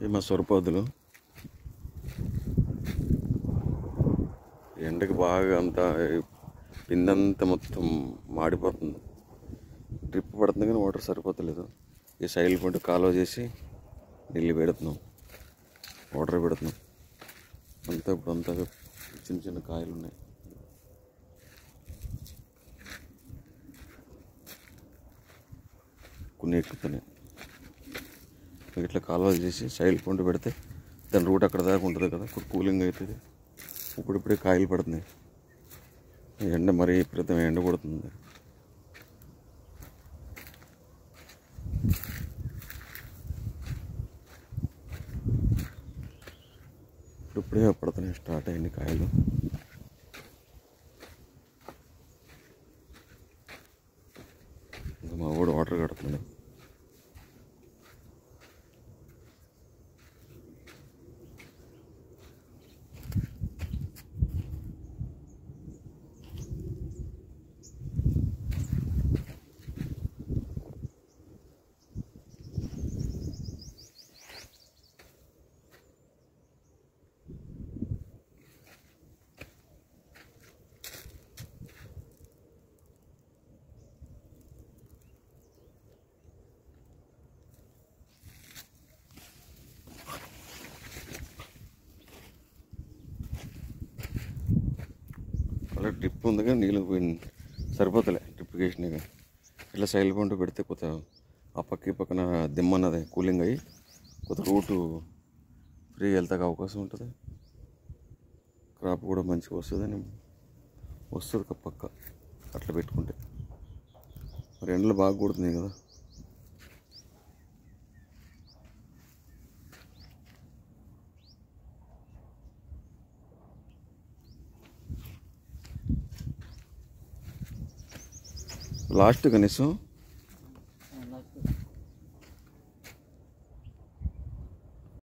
ఈ మా సొరపాదులు ఎండకి బాగా అంతా పిందంతా మొత్తం మాడిపోతుంది. డ్రిప్ పడుతుంది కానీ వాటర్ సరిపోతలేదు. ఈ సైడ్ పంట కాలువ చేసి నీళ్ళు పెడుతున్నాం, వాటర్ పెడుతున్నాం. అంతా ఇప్పుడు అంతా చిన్న చిన్న కాయలు ఉన్నాయి. కొన్ని ఎక్కుతున్నాయి. ఇట్లా కాలువలు చేసి సైడ్ పంట పెడితే దాని రూట్ అక్కడ దాకా ఉంటుంది కదా, ఇప్పుడు కూలింగ్ అవుతుంది. ఇప్పుడిప్పుడే కాయలు పడుతున్నాయి. ఎండ మరీ విపరీతమైన ఎండ కొడుతుంది. ఇప్పుడే పడుతున్నాయి, స్టార్ట్ అయింది కాయలు. ఇంకా మా ఊడు వాటర్ కడుతున్నాడు. అలా డ్రిప్ ఉంది కానీ నీళ్ళు పోయింది, సరిపోతలే డ్రిప్ వేసినాక. ఇట్లా సైల్ పంట పెడితే కొత్త ఆ పక్క పక్కన దిమ్మన్నది కూలింగ్ అయ్యి కొత్త రూటు ఫ్రీగా వెళ్తాక అవకాశం ఉంటుంది. క్రాప్ కూడా మంచిగా వస్తుందని వస్తుంది పక్క అట్లా పెట్టుకుంటే. మరి ఎండలు బాగా కొడుతున్నాయి కదా. లాస్ట్ కనీసం